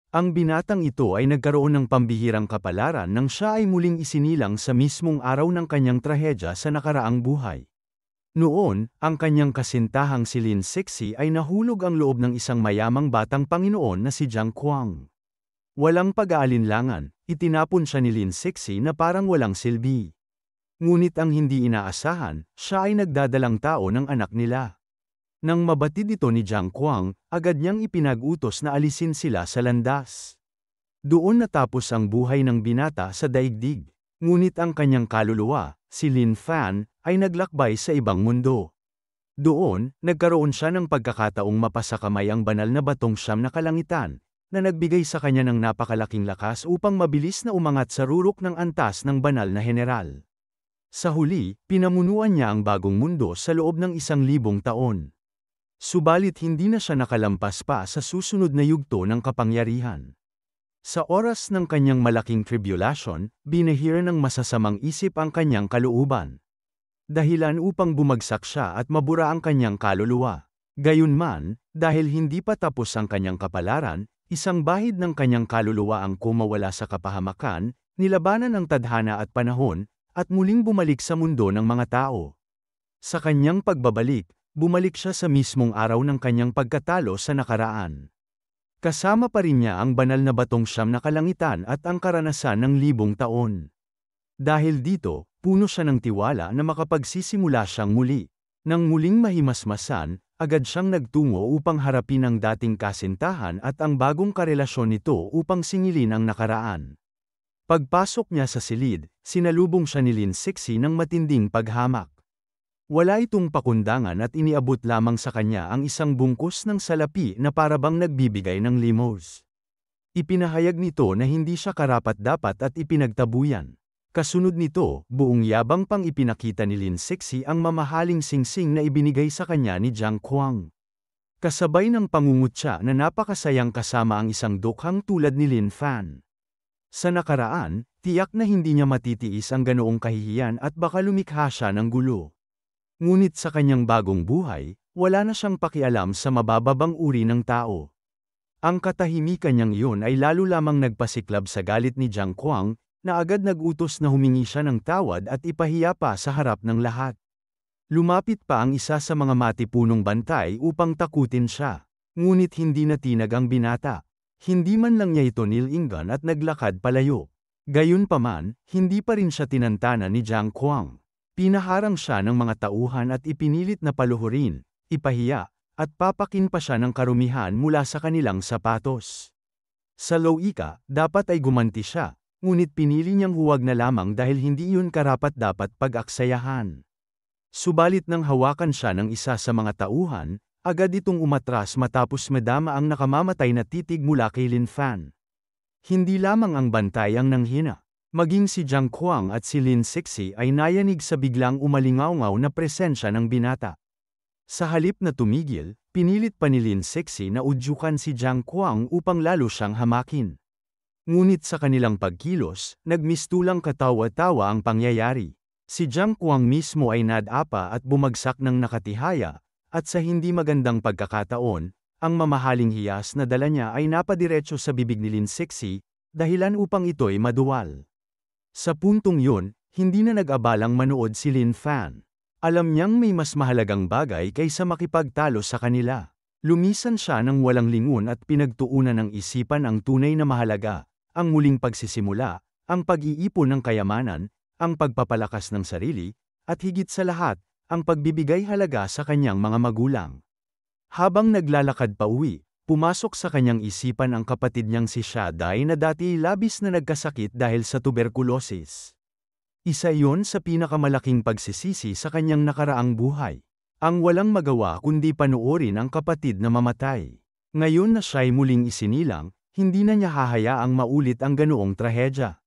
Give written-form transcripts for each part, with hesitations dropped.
Ang binatang ito ay nagkaroon ng pambihirang kapalaran nang siya ay muling isinilang sa mismong araw ng kanyang trahedya sa nakaraang buhay. Noon, ang kanyang kasintahang si Lin Sixi ay nahulog ang loob ng isang mayamang batang Panginoon na si Jiang Kuang. Walang pag-aalinlangan, itinapon siya ni Lin Sixi na parang walang silbi. Ngunit ang hindi inaasahan, siya ay nagdadalang tao ng anak nila. Nang mabatid ito ni Jiang Kuang, agad niyang ipinag-utos na alisin sila sa landas. Doon natapos ang buhay ng binata sa daigdig. Ngunit ang kanyang kaluluwa, si Lin Fan, ay naglakbay sa ibang mundo. Doon, nagkaroon siya ng pagkakataong mapasakamay ang banal na batong siyam na kalangitan, na nagbigay sa kanya ng napakalaking lakas upang mabilis na umangat sa rurok ng antas ng banal na general. Sa huli, pinamunuan niya ang bagong mundo sa loob ng 1,000 taon. Subalit hindi na siya nakalampas pa sa susunod na yugto ng kapangyarihan. Sa oras ng kanyang malaking tribulation, binahira ng masasamang isip ang kanyang kalooban. Dahilan upang bumagsak siya at mabura ang kanyang kaluluwa. Gayunman, dahil hindi pa tapos ang kanyang kapalaran, isang bahid ng kanyang kaluluwa ang kumawala sa kapahamakan, nilabanan ang tadhana at panahon, at muling bumalik sa mundo ng mga tao. Sa kanyang pagbabalik, bumalik siya sa mismong araw ng kanyang pagkatalo sa nakaraan. Kasama pa rin niya ang banal na batong siyam na kalangitan at ang karanasan ng 1,000 taon. Dahil dito, puno siya ng tiwala na makapagsisimula siyang muli. Nang muling mahimasmasan, agad siyang nagtungo upang harapin ang dating kasintahan at ang bagong karelasyon nito upang singilin ang nakaraan. Pagpasok niya sa silid, sinalubong siya ni Lin Sixi ng matinding paghamak. Wala itong pakundangan at iniabot lamang sa kanya ang isang bungkus ng salapi na parabang nagbibigay ng limos. Ipinahayag nito na hindi siya karapat-dapat at ipinagtabuyan. Kasunod nito, buong yabang pang ipinakita ni Lin Sixi ang mamahaling singsing na ibinigay sa kanya ni Jiang Kuang. Kasabay ng pangungutya na napakasayang kasama ang isang dukhang tulad ni Lin Fan. Sa nakaraan, tiyak na hindi niya matitiis ang ganoong kahihiyan at baka lumikha siya ng gulo. Ngunit sa kanyang bagong buhay, wala na siyang pakialam sa mabababang uri ng tao. Ang katahimikan niyang iyon ay lalo lamang nagpasiklab sa galit ni Jiang Kuang, na agad nag-utos na humingi siya ng tawad at ipahiya pa sa harap ng lahat. Lumapit pa ang isa sa mga matipunong bantay upang takutin siya. Ngunit hindi natinag ang binata. Hindi man lang niya ito nilingan at naglakad palayo. Gayunpaman, hindi pa rin siya tinantana ni Jiang Kuang. Pinaharang siya ng mga tauhan at ipinilit na paluhurin, ipahiya, at papakin pa siya ng karumihan mula sa kanilang sapatos. Sa logika, dapat ay gumanti siya, ngunit pinili niyang huwag na lamang dahil hindi iyon karapat-dapat pag-aksayahan. Subalit nang hawakan siya ng isa sa mga tauhan, agad itong umatras matapos madama ang nakamamatay na titig mula kay Lin Fan. Hindi lamang ang bantay ang nanghina. Maging si Jiang Kuang at si Lin Sixi ay nayanig sa biglang umalingaw-ngaw na presensya ng binata. Sa halip na tumigil, pinilit pa ni Lin Sixi na udyukan si Jiang Kuang upang lalo siyang hamakin. Ngunit sa kanilang pagkilos, nagmistulang katawa-tawa ang pangyayari. Si Jiang Kuang mismo ay nadapa at bumagsak ng nakatihaya, at sa hindi magandang pagkakataon, ang mamahaling hiyas na dala niya ay napadiretso sa bibig ni Lin Sixi, dahilan upang ito'y maduwal. Sa puntong yun, hindi na nag-abalang manood si Lin Fan. Alam niyang may mas mahalagang bagay kaysa makipagtalo sa kanila. Lumisan siya ng walang lingon at pinagtuunan ng isipan ang tunay na mahalaga, ang muling pagsisimula, ang pag-iipon ng kayamanan, ang pagpapalakas ng sarili, at higit sa lahat, ang pagbibigay halaga sa kanyang mga magulang. Habang naglalakad pa uwi, pumasok sa kanyang isipan ang kapatid niyang si Shaddai na dati labis na nagkasakit dahil sa tuberkulosis. Isa iyon sa pinakamalaking pagsisisi sa kanyang nakaraang buhay. Ang walang magawa kundi panoorin ang kapatid na mamatay. Ngayon na siya'y muling isinilang, hindi na niya hahayaang maulit ang ganoong trahedya.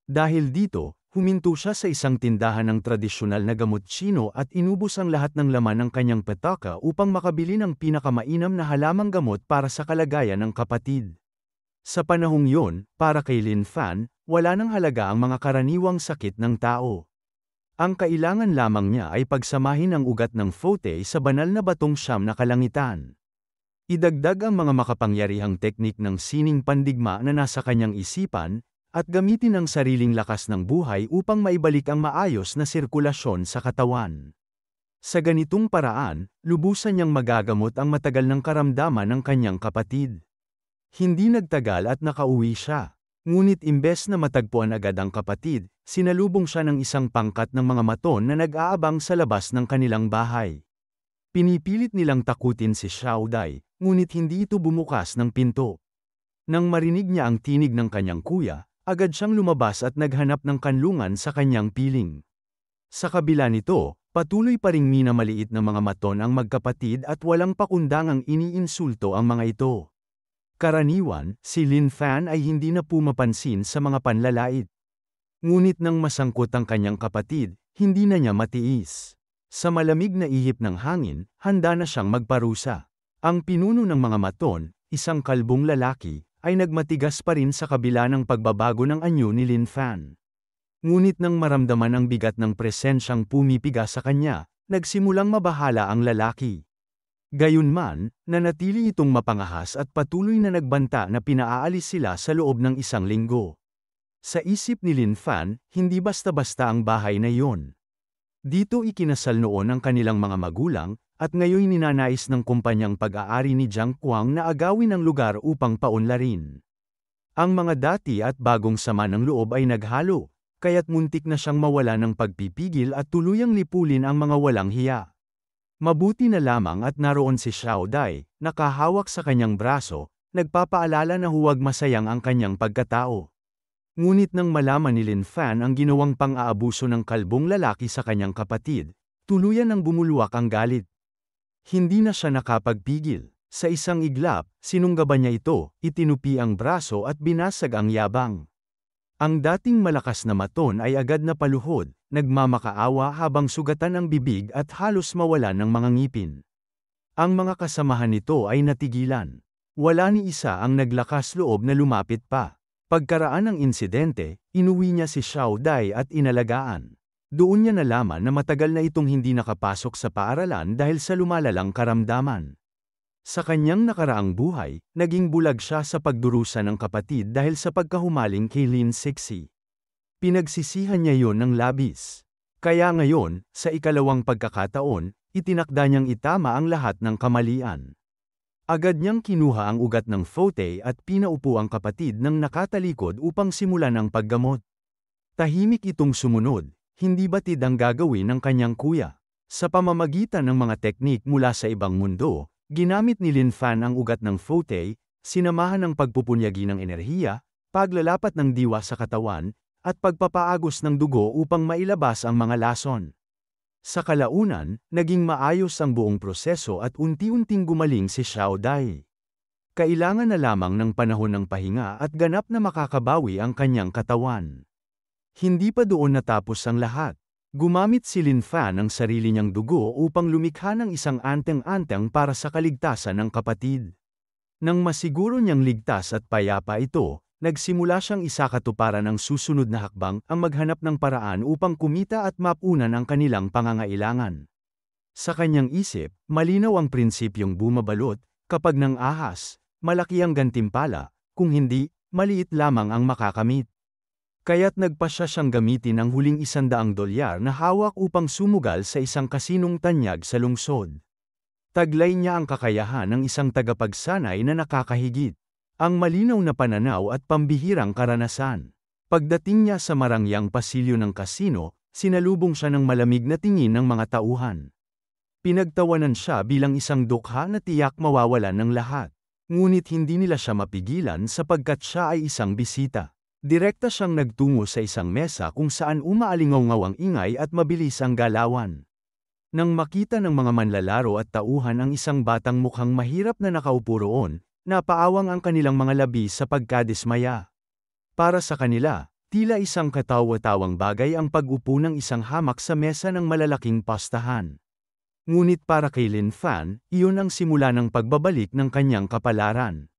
Dahil dito, huminto siya sa isang tindahan ng tradisyonal na gamot Tsino at inubos ang lahat ng laman ng kanyang petaka upang makabili ng pinakamainam na halamang gamot para sa kalagayan ng kapatid. Sa panahong yon, para kay Lin Fan, wala nang halaga ang mga karaniwang sakit ng tao. Ang kailangan lamang niya ay pagsamahin ang ugat ng Fote sa banal na batong siyam na kalangitan. Idagdag ang mga makapangyarihang teknik ng sining pandigma na nasa kanyang isipan, at gamitin ang sariling lakas ng buhay upang maibalik ang maayos na sirkulasyon sa katawan. Sa ganitong paraan, lubusan niyang magagamot ang matagal ng karamdaman ng kanyang kapatid. Hindi nagtagal at nakauwi siya. Ngunit imbes na matagpuan agad ang kapatid, sinalubong siya ng isang pangkat ng mga maton na nag-aabang sa labas ng kanilang bahay. Pinipilit nilang takutin si Xiao Dai, ngunit hindi ito bumukas ng pinto. Nang marinig niya ang tinig ng kanyang kuya, agad siyang lumabas at naghanap ng kanlungan sa kanyang piling. Sa kabila nito, patuloy pa ring minamaliit ng mga maton ang magkapatid at walang pakundangang iniinsulto ang mga ito. Karaniwan, si Lin Fan ay hindi na pumapansin sa mga panlalait. Ngunit nang masangkot ang kanyang kapatid, hindi na niya matiis. Sa malamig na ihip ng hangin, handa na siyang magparusa. Ang pinuno ng mga maton, isang kalbong lalaki, ay nagmatigas pa rin sa kabila ng pagbabago ng anyo ni Lin Fan. Ngunit nang maramdaman ang bigat ng presensyang pumipiga sa kanya, nagsimulang mabahala ang lalaki. Gayunman, nanatili itong mapangahas at patuloy na nagbanta na pinaalis sila sa loob ng isang linggo. Sa isip ni Lin Fan, hindi basta-basta ang bahay na iyon. Dito ikinasal noon ang kanilang mga magulang, at ngayon ninanais ng kumpanyang pag-aari ni Jiang Kuang na agawin ang lugar upang paunlarin. Ang mga dati at bagong sama ng loob ay naghalo, kaya't muntik na siyang mawala ng pagpipigil at tuluyang lipulin ang mga walang hiya. Mabuti na lamang at naroon si Xiao Dai, nakahawak sa kanyang braso, nagpapaalala na huwag masayang ang kanyang pagkatao. Ngunit nang malaman ni Lin Fan ang ginawang pang-aabuso ng kalbong lalaki sa kanyang kapatid, tuluyan ang bumulwak ang galit. Hindi na siya nakapagpigil. Sa isang iglap, sinunggaban niya ito, itinupi ang braso at binasag ang yabang. Ang dating malakas na maton ay agad na paluhod, nagmamakaawa habang sugatan ang bibig at halos mawalan ng mga ngipin. Ang mga kasamahan nito ay natigilan. Wala ni isa ang naglakas loob na lumapit pa. Pagkaraan ng insidente, inuwi niya si Xiao Dai at inalagaan. Doon niya nalaman na matagal na itong hindi nakapasok sa paaralan dahil sa lumalalang karamdaman. Sa kanyang nakaraang buhay, naging bulag siya sa pagdurusa ng kapatid dahil sa pagkahumaling kay Lin Sixi. Pinagsisihan niya yon ng labis. Kaya ngayon, sa ikalawang pagkakataon, itinakda niyang itama ang lahat ng kamalian. Agad niyang kinuha ang ugat ng fote at pinaupo ang kapatid ng nakatalikod upang simulan ang paggamot. Tahimik itong sumunod, hindi batid ang gagawin ng kanyang kuya. Sa pamamagitan ng mga teknik mula sa ibang mundo, ginamit ni Lin Fan ang ugat ng fote, sinamahan ng pagpupunyagi ng enerhiya, paglalapat ng diwa sa katawan, at pagpapaagos ng dugo upang mailabas ang mga lason. Sa kalaunan, naging maayos ang buong proseso at unti-unting gumaling si Xiao Dai. Kailangan na lamang ng panahon ng pahinga at ganap na makakabawi ang kanyang katawan. Hindi pa doon natapos ang lahat. Gumamit si Lin Fan ng sarili niyang dugo upang lumikha ng isang anteng-anteng para sa kaligtasan ng kapatid. Nang masiguro niyang ligtas at payapa ito, nagsimula siyang isakatuparan ang susunod na hakbang, ang maghanap ng paraan upang kumita at mapunan ang kanilang pangangailangan. Sa kanyang isip, malinaw ang prinsipyong bumabalot, kapag nang ahas, malaki ang gantimpala, kung hindi, maliit lamang ang makakamit. Kaya't nagpasya siyang gamitin ang huling $100 na hawak upang sumugal sa isang kasinong tanyag sa lungsod. Taglay niya ang kakayahan ng isang tagapagsanay na nakakahigit. Ang malinaw na pananaw at pambihirang karanasan. Pagdating niya sa marangyang pasilyo ng kasino, sinalubong siya ng malamig na tingin ng mga tauhan. Pinagtawanan siya bilang isang dukha na tiyak mawawalan ng lahat. Ngunit hindi nila siya mapigilan sapagkat siya ay isang bisita. Direkta siyang nagtungo sa isang mesa kung saan umaalingaw-ngaw ang ingay at mabilis ang galawan. Nang makita ng mga manlalaro at tauhan ang isang batang mukhang mahirap na nakaupo roon, napaawang ang kanilang mga labi sa pagkadismaya. Para sa kanila, tila isang katawa-tawang bagay ang pag-upo ng isang hamak sa mesa ng malalaking pastahan. Ngunit para kay Lin Fan, iyon ang simula ng pagbabalik ng kanyang kapalaran.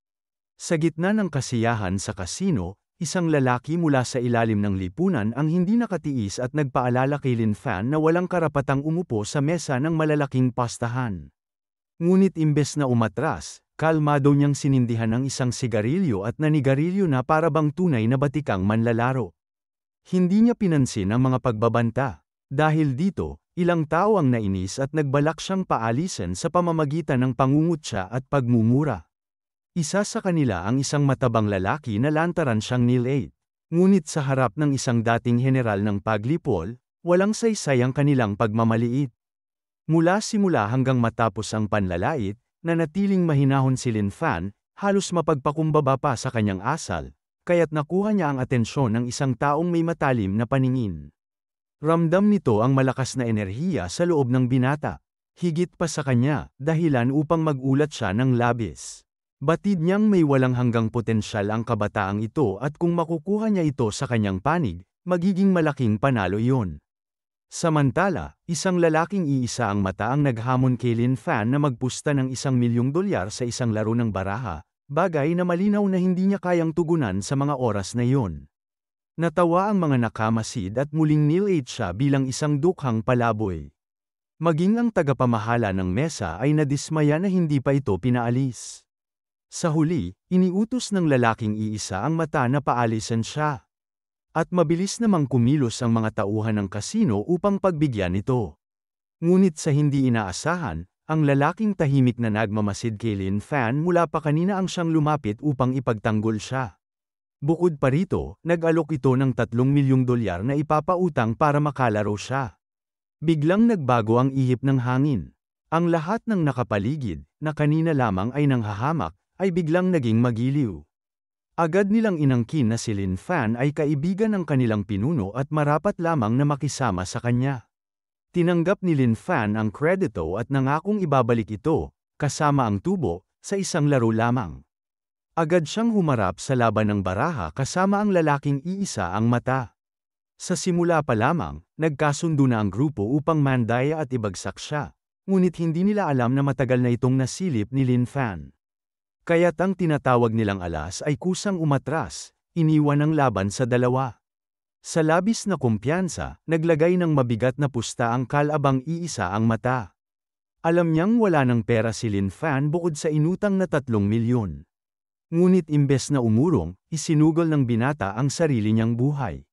Sa gitna ng kasiyahan sa kasino, isang lalaki mula sa ilalim ng lipunan ang hindi nakatiis at nagpaalala kay Lin Fan na walang karapatang umupo sa mesa ng malalaking pastahan. Ngunit imbes na umatras, Kalmado niyang sinindihan ang isang sigarilyo at nanigarilyo na para bang tunay na batikang manlalaro. Hindi niya pinansin ang mga pagbabanta. Dahil dito, ilang tao ang nainis at nagbalak siyang paalisin sa pamamagitan ng pangungutya at pagmumura. Isa sa kanila ang isang matabang lalaki na lantaran siyang nilate. Ngunit sa harap ng isang dating general ng paglipol, walang saysay ang kanilang pagmamaliit. Mula simula hanggang matapos ang panlalait, nanatiling mahinahon si Lin Fan, halos mapagpakumbaba pa sa kanyang asal, kaya't nakuha niya ang atensyon ng isang taong may matalim na paningin. Ramdam nito ang malakas na enerhiya sa loob ng binata. Higit pa sa kanya, dahilan upang magulat siya ng labis. Batid niyang may walang hanggang potensyal ang kabataang ito at kung makukuha niya ito sa kanyang panig, magiging malaking panalo iyon. Samantala, isang lalaking iisa ang mata ang naghamon kay Lin Fan na magpusta ng $1,000,000 sa isang laro ng baraha, bagay na malinaw na hindi niya kayang tugunan sa mga oras na iyon. Natawa ang mga nakamasid at muling nilate siya bilang isang dukhang palaboy. Maging ang tagapamahala ng mesa ay nadismaya na hindi pa ito pinaalis. Sa huli, iniutos ng lalaking iisa ang mata na paalisin siya. At mabilis namang kumilos ang mga tauhan ng kasino upang pagbigyan ito. Ngunit sa hindi inaasahan, ang lalaking tahimik na nagmamasid kay Lin Fan mula pa kanina ang siyang lumapit upang ipagtanggol siya. Bukod pa rito, nag-alok ito ng $3,000,000 na ipapautang para makalaro siya. Biglang nagbago ang ihip ng hangin. Ang lahat ng nakapaligid, na kanina lamang ay nanghahamak, ay biglang naging magiliw. Agad nilang inangkin na si Lin Fan ay kaibigan ng kanilang pinuno at marapat lamang na makisama sa kanya. Tinanggap ni Lin Fan ang kredito at nangakong ibabalik ito, kasama ang tubo, sa isang laro lamang. Agad siyang humarap sa laban ng baraha kasama ang lalaking iisa ang mata. Sa simula pa lamang, nagkasundo na ang grupo upang mandaya at ibagsak siya, ngunit hindi nila alam na matagal na itong nasilip ni Lin Fan. Kaya't ang tinatawag nilang alas ay kusang umatras, iniwan ang laban sa dalawa. Sa labis na kumpiyansa, naglagay ng mabigat na pusta ang kalabang iisa ang mata. Alam niyang wala ng pera si Lin Fan bukod sa inutang na $3,000,000. Ngunit imbes na umurong, isinugol ng binata ang sarili niyang buhay.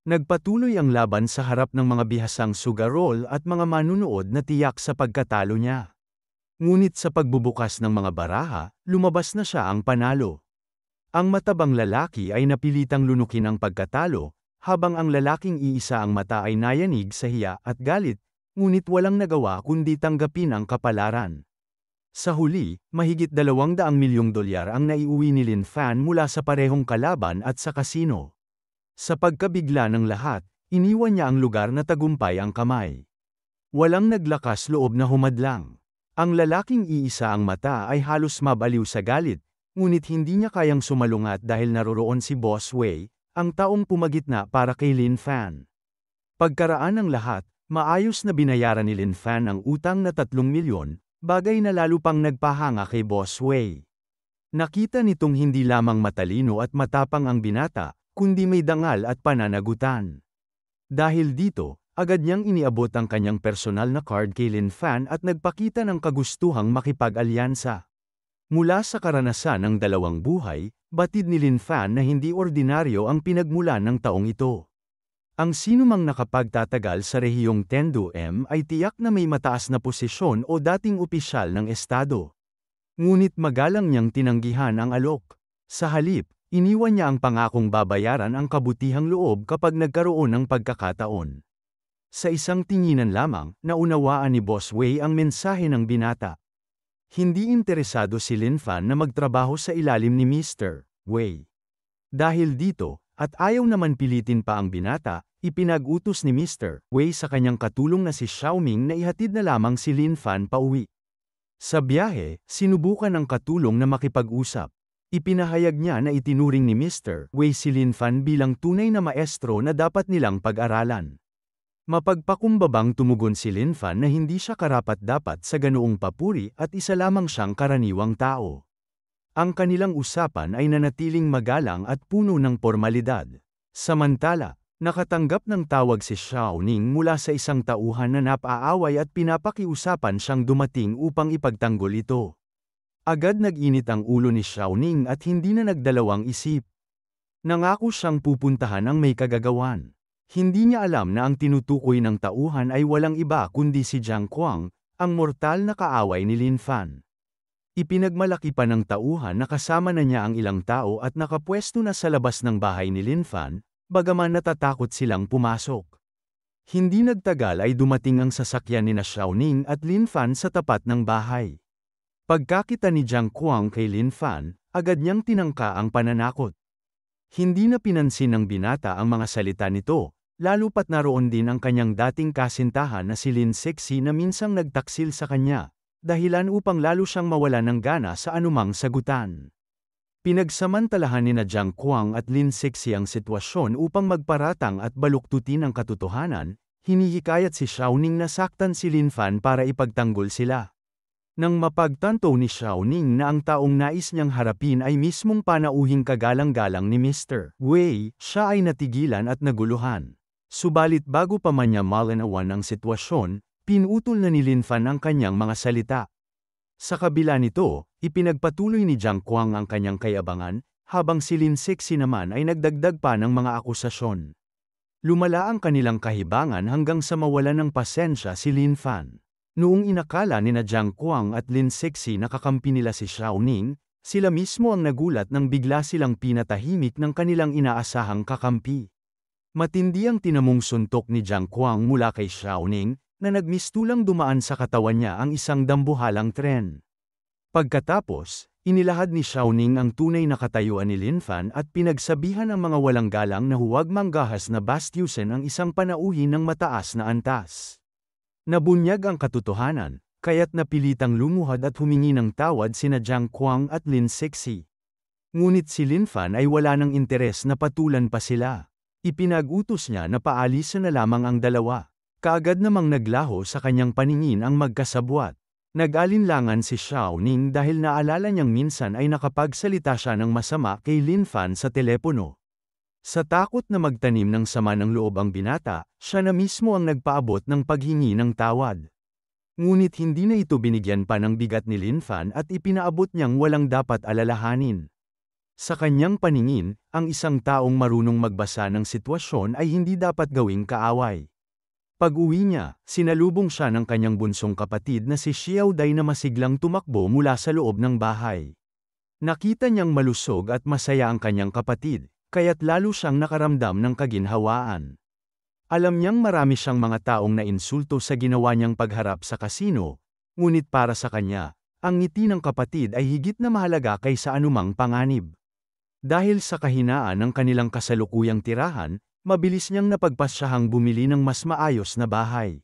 Nagpatuloy ang laban sa harap ng mga bihasang sugarol at mga manunood na tiyak sa pagkatalo niya. Ngunit sa pagbubukas ng mga baraha, lumabas na siya ang panalo. Ang matabang lalaki ay napilitang lunukin ang pagkatalo, habang ang lalaking iisa ang mata ay nayanig sa hiya at galit, ngunit walang nagawa kundi tanggapin ang kapalaran. Sa huli, mahigit $200,000,000 ang naiuwi ni Lin Fan mula sa parehong kalaban at sa kasino. Sa pagkabigla ng lahat, iniwan niya ang lugar na tagumpay ang kamay. Walang naglakas loob na humadlang. Ang lalaking iisa ang mata ay halos mabaliw sa galit, ngunit hindi niya kayang sumalungat dahil naroroon si Boss Wei, ang taong pumagitna para kay Lin Fan. Pagkaraan ng lahat, maayos na binayaran ni Lin Fan ang utang na $3,000,000, bagay na lalo pang nagpahanga kay Boss Wei. Nakita nitong hindi lamang matalino at matapang ang binata, kundi may dangal at pananagutan. Dahil dito, agad niyang iniabot ang kanyang personal na card kay Lin Fan at nagpakita ng kagustuhang makipag-alyansa. Mula sa karanasan ng dalawang buhay, batid ni Lin Fan na hindi ordinaryo ang pinagmulan ng taong ito. Ang sinumang nakapagtatagal sa rehiyong Tendo-M ay tiyak na may mataas na posisyon o dating opisyal ng estado. Ngunit magalang niyang tinanggihan ang alok. Sa halip, iniwan niya ang pangakong babayaran ang kabutihang loob kapag nagkaroon ng pagkakataon. Sa isang tinginan lamang, naunawaan ni Boss Wei ang mensahe ng binata. Hindi interesado si Lin Fan na magtrabaho sa ilalim ni Mr. Wei. Dahil dito, at ayaw naman pilitin pa ang binata, ipinag-utos ni Mr. Wei sa kanyang katulong na si Xiaoming na ihatid na lamang si Lin Fan pauwi. Sa biyahe, sinubukan ng katulong na makipag-usap. Ipinahayag niya na itinuring ni Mr. Wei si Lin Fan bilang tunay na maestro na dapat nilang pag-aralan. Mapagpakumbabang tumugon si Lin Fan na hindi siya karapat-dapat sa ganoong papuri at isa lamang siyang karaniwang tao. Ang kanilang usapan ay nanatiling magalang at puno ng pormalidad. Samantala, nakatanggap ng tawag si Xiaoning mula sa isang tauhan na napaaway at pinapakiusapan siyang dumating upang ipagtanggol ito. Agad nag-init ang ulo ni Xiaoning at hindi na nagdalawang isip. Nangako siyang pupuntahan ang may kagagawan. Hindi niya alam na ang tinutukoy ng tauhan ay walang iba kundi si Jiang Kuang, ang mortal na kaaway ni Lin Fan. Ipinagmalaki pa ng tauhan na kasama na niya ang ilang tao at nakapwesto na sa labas ng bahay ni Lin Fan, bagaman natatakot silang pumasok. Hindi nagtagal ay dumating ang sasakyan ni Xiaoning at Lin Fan sa tapat ng bahay. Pagkakita ni Jiang Kuang kay Lin Fan, agad niyang tinangka ang pananakot. Hindi na pinansin ng binata ang mga salita nito, lalo pat naroon din ang kanyang dating kasintahan na si Lin Sexy na minsang nagtaksil sa kanya, dahilan upang lalo siyang mawala ng gana sa anumang sagutan. Pinagsamantalahan ni Jiang Kuang at Lin Sexy ang sitwasyon upang magparatang at baluktutin ang katotohanan, hinihikayat si Xiaoning na saktan si Lin Fan para ipagtanggol sila. Nang mapagtanto ni Xiaoning na ang taong nais niyang harapin ay mismong panauhing kagalang-galang ni Mr. Wei, siya ay natigilan at naguluhan. Subalit bago pa man niya malinawan ang sitwasyon, pinutol na ni Lin Fan ang kanyang mga salita. Sa kabila nito, ipinagpatuloy ni Jiang Kuang ang kanyang kayabangan, habang si Lin Sexy naman ay nagdagdag pa ng mga akusasyon. Lumala ang kanilang kahibangan hanggang sa mawalan ng pasensya si Lin Fan. Noong inakala ni Jiang Kuang at Lin Sexy na kakampi nila si Xiaoning, sila mismo ang nagulat nang bigla silang pinatahimik ng kanilang inaasahang kakampi. Matindi ang tinamong suntok ni Jiang Kuang mula kay Xiaoning, na nagmistulang dumaan sa katawan niya ang isang dambuhalang tren. Pagkatapos, inilahad ni Xiaoning ang tunay na katayuan ni Lin Fan at pinagsabihan ang mga walang galang na huwag manggahas na bastyusin ang isang panauhin ng mataas na antas. Nabunyag ang katotohanan, kaya't napilitang lumuhad at humingi ng tawad sina Jiang Kuang at Lin Sexy. Ngunit si Lin Fan ay wala ng interes na patulan pa sila. Ipinag-utos niya na paalisan na lamang ang dalawa. Kaagad namang naglaho sa kanyang paningin ang magkasabwat. Nag-alinlangan si Xiaoning dahil naalala niyang minsan ay nakapagsalita siya ng masama kay Lin Fan sa telepono. Sa takot na magtanim ng sama ng loob ang binata, siya na mismo ang nagpaabot ng paghingi ng tawad. Ngunit hindi na ito binigyan pa ng bigat ni Lin Fan at ipinaabot niyang walang dapat alalahanin. Sa kanyang paningin, ang isang taong marunong magbasa ng sitwasyon ay hindi dapat gawing kaaway. Pag-uwi niya, sinalubong siya ng kanyang bunsong kapatid na si Xiao Dai na masiglang tumakbo mula sa loob ng bahay. Nakita niyang malusog at masaya ang kanyang kapatid, kaya't lalo siyang nakaramdam ng kaginhawaan. Alam niyang marami siyang mga taong nainsulto sa ginawa niyang pagharap sa kasino, ngunit para sa kanya, ang ngiti ng kapatid ay higit na mahalaga kaysa anumang panganib. Dahil sa kahinaan ng kanilang kasalukuyang tirahan, mabilis niyang napagpasyahang bumili ng mas maayos na bahay.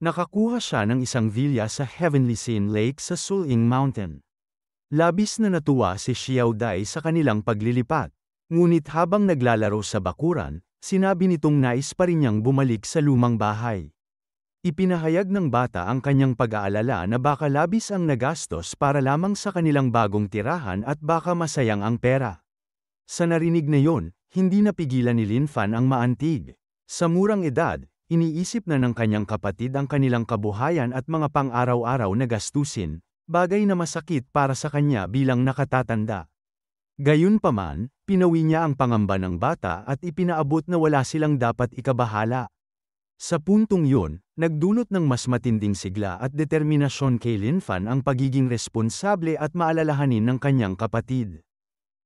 Nakakuha siya ng isang villa sa Heavenly Scene Lake sa Suling Mountain. Labis na natuwa si Xiao Dai sa kanilang paglilipat. Ngunit habang naglalaro sa bakuran, sinabi nitong nais pa rin niyang bumalik sa lumang bahay. Ipinahayag ng bata ang kanyang pag-aalala na baka labis ang nagastos para lamang sa kanilang bagong tirahan at baka masayang ang pera. Sa narinig na yon, hindi napigilan ni Lin Fan ang maantig. Sa murang edad, iniisip na ng kanyang kapatid ang kanilang kabuhayan at mga pang-araw-araw na gastusin, bagay na masakit para sa kanya bilang nakatatanda. Gayunpaman, pinawi niya ang pangamba ng bata at ipinaabot na wala silang dapat ikabahala. Sa puntong yun, nagdulot ng mas matinding sigla at determinasyon kay Lin Fan ang pagiging responsable at maalalahanin ng kanyang kapatid.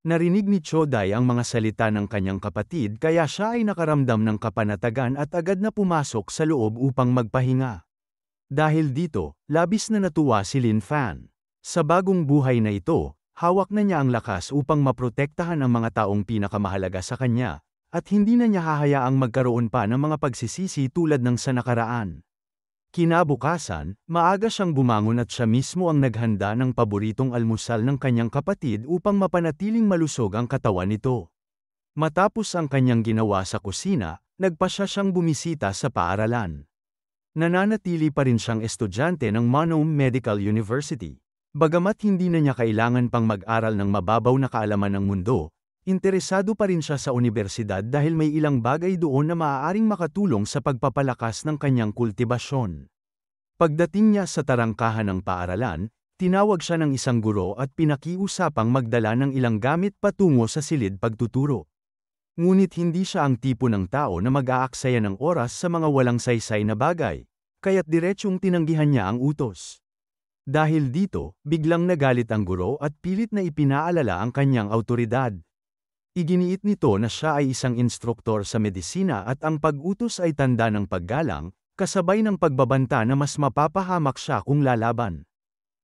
Narinig ni Chodai ang mga salita ng kanyang kapatid kaya siya ay nakaramdam ng kapanatagan at agad na pumasok sa loob upang magpahinga. Dahil dito, labis na natuwa si Lin Fan. Sa bagong buhay na ito, hawak na niya ang lakas upang maprotektahan ang mga taong pinakamahalaga sa kanya, at hindi na niya hahayaang magkaroon pa ng mga pagsisisi tulad ng sa nakaraan. Kinabukasan, maaga siyang bumangon at siya mismo ang naghanda ng paboritong almusal ng kanyang kapatid upang mapanatiling malusog ang katawan nito. Matapos ang kanyang ginawa sa kusina, nagpasya siyang bumisita sa paaralan. Nananatili pa rin siyang estudyante ng Manong Medical University. Bagamat hindi na niya kailangan pang mag-aral ng mababaw na kaalaman ng mundo, interesado pa rin siya sa unibersidad dahil may ilang bagay doon na maaaring makatulong sa pagpapalakas ng kanyang kultibasyon. Pagdating niya sa tarangkahan ng paaralan, Tinawag siya ng isang guro at pinakiusapang magdala ng ilang gamit patungo sa silid pagtuturo. Ngunit hindi siya ang tipo ng tao na mag-aaksaya ng oras sa mga walang saysay na bagay, kaya't diretsyong tinanggihan niya ang utos. Dahil dito, biglang nagalit ang guro at pilit na ipinaalala ang kanyang awtoridad. Iginiit nito na siya ay isang instruktor sa medisina at ang pag-utos ay tanda ng paggalang, kasabay ng pagbabanta na mas mapapahamak siya kung lalaban.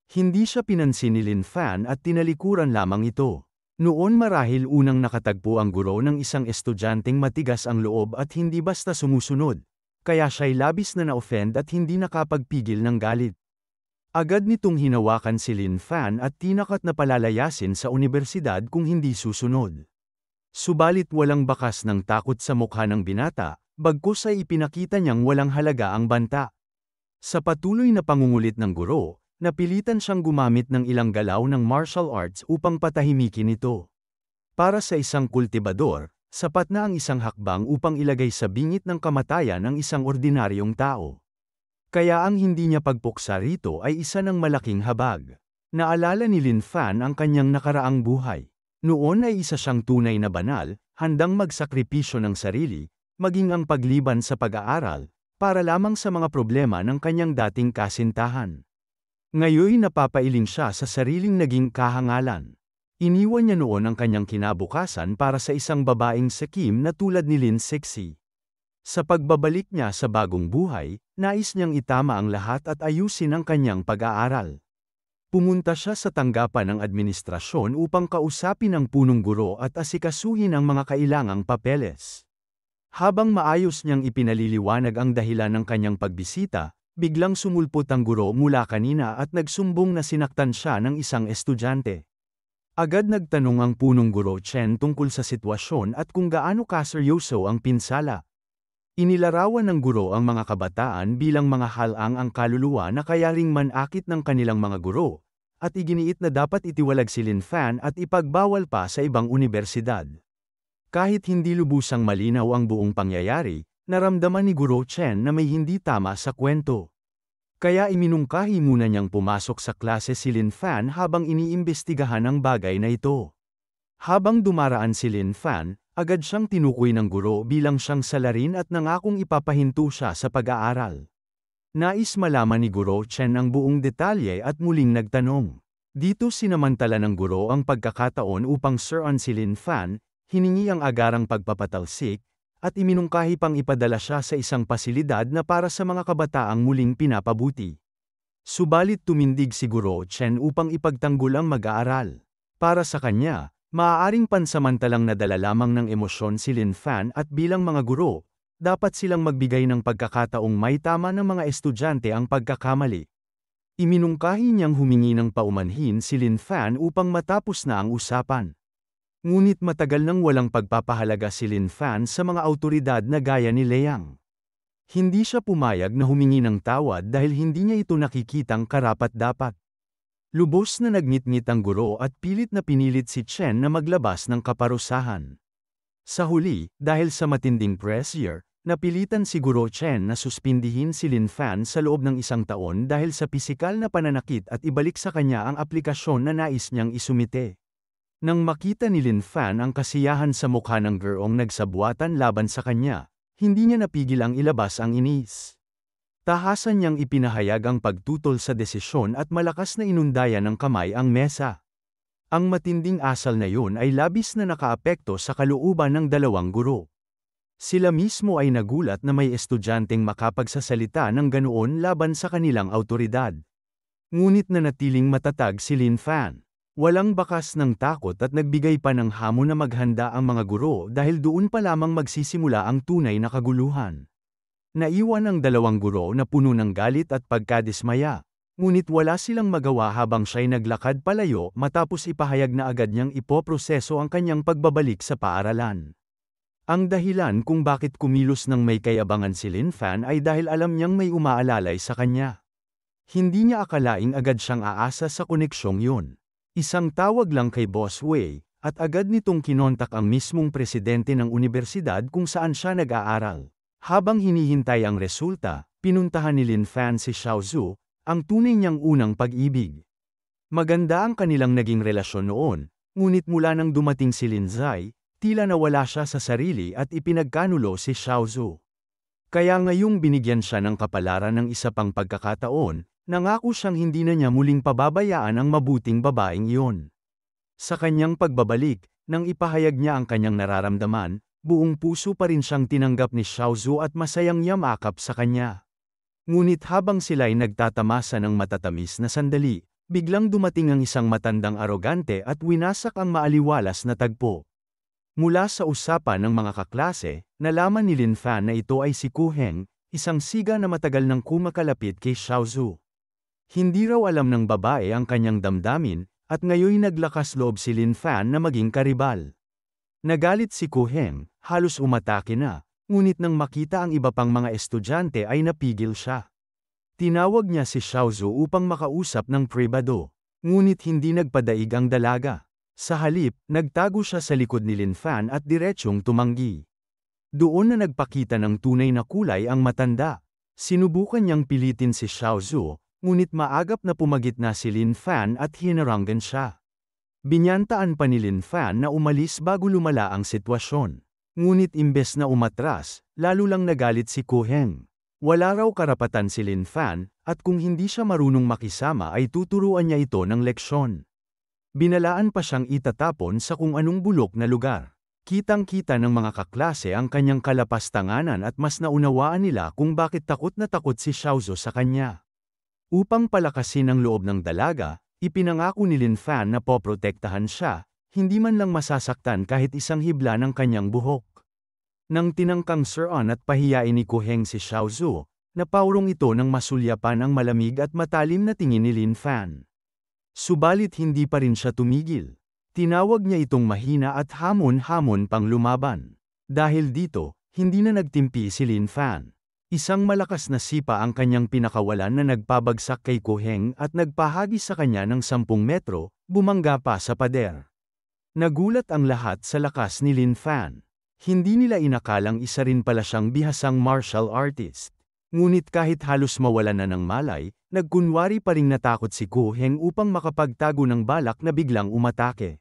Hindi siya pinansin ni Lin Fan at tinalikuran lamang ito. Noon marahil unang nakatagpo ang guro ng isang estudyanteng matigas ang loob at hindi basta sumusunod, kaya siya'y labis na na-offend at hindi nakapagpigil ng galit. Agad nitong hinawakan si Lin Fan at tinakat na palalayasin sa unibersidad kung hindi susunod. Subalit walang bakas ng takot sa mukha ng binata, bagkus ay ipinakita niyang walang halaga ang banta. Sa patuloy na pangungulit ng guro, napilitan siyang gumamit ng ilang galaw ng martial arts upang patahimikin ito. Para sa isang kultibador, sapat na ang isang hakbang upang ilagay sa bingit ng kamatayan ang isang ordinaryong tao. Kaya ang hindi niya pagpuksa rito ay isa ng malaking habag. Naalala ni Lin Fan ang kanyang nakaraang buhay. Noon ay isa siyang tunay na banal, handang magsakripisyo ng sarili, maging ang pagliban sa pag-aaral, para lamang sa mga problema ng kanyang dating kasintahan. Ngayon napapailing siya sa sariling naging kahangalan. Iniwan niya noon ang kanyang kinabukasan para sa isang babaeng sakim na tulad ni Lin Sexy. Sa pagbabalik niya sa bagong buhay, nais niyang itama ang lahat at ayusin ang kanyang pag-aaral. Pumunta siya sa tanggapan ng administrasyon upang kausapin ang punong guro at asikasuhin ang mga kailangang papeles. Habang maayos niyang ipinaliliwanag ang dahilan ng kanyang pagbisita, biglang sumulpot ang guro mula kanina at nagsumbong na sinaktan siya ng isang estudyante. Agad nagtanong ang punong guro Chen tungkol sa sitwasyon at kung gaano kaseryoso ang pinsala. Inilarawan ng guro ang mga kabataan bilang mga halang ang kaluluwa na kaya ring manakit ng kanilang mga guro, at iginiit na dapat itiwalag si Lin Fan at ipagbawal pa sa ibang unibersidad. Kahit hindi lubusang malinaw ang buong pangyayari, naramdaman ni Guro Chen na may hindi tama sa kwento. Kaya iminungkahi muna niyang pumasok sa klase si Lin Fan habang iniimbestigahan ang bagay na ito. Habang dumaraan si Lin Fan, agad siyang tinukoy ng guro bilang siyang salarin at nangakong ipapahinto siya sa pag-aaral. Nais malaman ni Guro Chen ang buong detalye at muling nagtanong. Dito sinamantala ng guro ang pagkakataon upang suruan si Lin Fan, hiningi ang agarang pagpapatalsik, at iminungkahi pang ipadala siya sa isang pasilidad na para sa mga kabataang muling pinapabuti. Subalit tumindig si Guro Chen upang ipagtanggol ang mag-aaral. Para sa kanya, maaaring pansamantalang nadala lamang ng emosyon si Lin Fan at bilang mga guro, dapat silang magbigay ng pagkakataong may tama ng mga estudyante ang pagkakamali. Iminungkahi niyang humingi ng paumanhin si Lin Fan upang matapos na ang usapan. Ngunit matagal nang walang pagpapahalaga si Lin Fan sa mga awtoridad na gaya ni Liang. Hindi siya pumayag na humingi ng tawad dahil hindi niya ito nakikitang karapat-dapat. Lubos na nagngit-ngit ang guro at pilit na pinilit si Chen na maglabas ng kaparusahan. Sa huli, dahil sa matinding pressure, napilitan si Guro Chen na suspindihin si Lin Fan sa loob ng 1 taon dahil sa pisikal na pananakit at ibalik sa kanya ang aplikasyon na nais niyang isumite. Nang makita ni Lin Fan ang kasiyahan sa mukha ng gurong nagsabuatan laban sa kanya, hindi niya napigil ang ilabas ang inis. Tahasan niyang ipinahayag ang pagtutol sa desisyon at malakas na inundayan ng kamay ang mesa. Ang matinding asal na yun ay labis na nakaapekto sa kalooban ng dalawang guro. Sila mismo ay nagulat na may estudyanteng makapagsasalita ng ganoon laban sa kanilang awtoridad. Ngunit nanatiling matatag si Lin Fan. Walang bakas ng takot at nagbigay pa ng hamon na maghanda ang mga guro dahil doon pa lamang magsisimula ang tunay na kaguluhan. Naiwan ang dalawang guro na puno ng galit at pagkadismaya, ngunit wala silang magawa habang siya'y naglakad palayo matapos ipahayag na agad niyang ipoproseso ang kanyang pagbabalik sa paaralan. Ang dahilan kung bakit kumilos ng may kayabangan si Lin Fan ay dahil alam niyang may umaalalay sa kanya. Hindi niya akalaing agad siyang aasa sa koneksyong yun. Isang tawag lang kay Boss Wei, at agad nitong kinontak ang mismong presidente ng unibersidad kung saan siya nag-aaral. Habang hinihintay ang resulta, pinuntahan ni Lin Fan si Xiao Zhu, ang tunay niyang unang pag-ibig. Maganda ang kanilang naging relasyon noon, ngunit mula nang dumating si Lin Zai, tila nawala siya sa sarili at ipinagkanulo si Xiaozu. Kaya ngayong binigyan siya ng kapalaran ng isa pang pagkakataon, nangako siyang hindi na niya muling pababayaan ang mabuting babaeng iyon. Sa kanyang pagbabalik, nang ipahayag niya ang kanyang nararamdaman, buong puso pa rin siyang tinanggap ni Xiaozu at masayang yamakap sa kanya. Ngunit habang sila'y nagtatamasa ng matatamis na sandali, biglang dumating ang isang matandang arogante at winasak ang maaliwalas na tagpo. Mula sa usapan ng mga kaklase, nalaman ni Lin Fan na ito ay si Ku Heng, isang siga na matagal nang kumakalapit kay Xiaozu. Hindi raw alam ng babae ang kanyang damdamin, at ngayon naglakas loob si Lin Fan na maging karibal. Nagalit si Ku Heng, halos umatake na, ngunit nang makita ang iba pang mga estudyante ay napigil siya. Tinawag niya si Xiaozu upang makausap ng pribado, ngunit hindi nagpadaig ang dalaga. Sa halip, nagtago siya sa likod ni Lin Fan at diretsyong tumanggi. Doon na nagpakita ng tunay na kulay ang matanda. Sinubukan niyang pilitin si Xiaozu, ngunit maagap na pumagitna si Lin Fan at hinaranggan siya. Binyantaan pa ni Lin Fan na umalis bago lumala ang sitwasyon. Ngunit imbes na umatras, lalo lang nagalit si Ku Heng. Wala raw karapatan si Lin Fan, at kung hindi siya marunong makisama ay tuturuan niya ito ng leksyon. Binalaan pa siyang itatapon sa kung anong bulok na lugar. Kitang-kita ng mga kaklase ang kanyang kalapastanganan at mas naunawaan nila kung bakit takot na takot si Xiaozu sa kanya. Upang palakasin ang loob ng dalaga, ipinangako ni Lin Fan na poprotektahan siya, hindi man lang masasaktan kahit isang hibla ng kanyang buhok. Nang tinangkang suruan at pahiyain ni Ku Heng si Xiaozu, napaurong ito ng masulyapan ang malamig at matalim na tingin ni Lin Fan. Subalit hindi pa rin siya tumigil. Tinawag niya itong mahina at hamon-hamon pang lumaban. Dahil dito, hindi na nagtimpi si Lin Fan. Isang malakas na sipa ang kanyang pinakawalan na nagpabagsak kay Ku Heng at nagpahagi sa kanya ng 10 metro, bumangga pa sa pader. Nagulat ang lahat sa lakas ni Lin Fan. Hindi nila inakalang isa rin pala siyang bihasang martial artist. Ngunit kahit halos mawalan na ng malay, nagkunwari pa ring natakot si Ku Heng upang makapagtago ng balak na biglang umatake.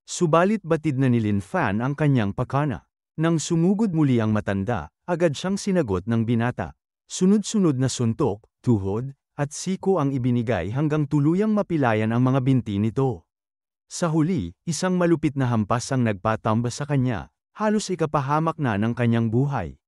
Subalit batid na ni Lin Fan ang kanyang pakana. Nang sumugod muli ang matanda, agad siyang sinagot ng binata. Sunod-sunod na suntok, tuhod, at siko ang ibinigay hanggang tuluyang mapilayan ang mga binti nito. Sa huli, isang malupit na hampas ang nagpatamba sa kanya. Halos ikapahamak na ng kanyang buhay.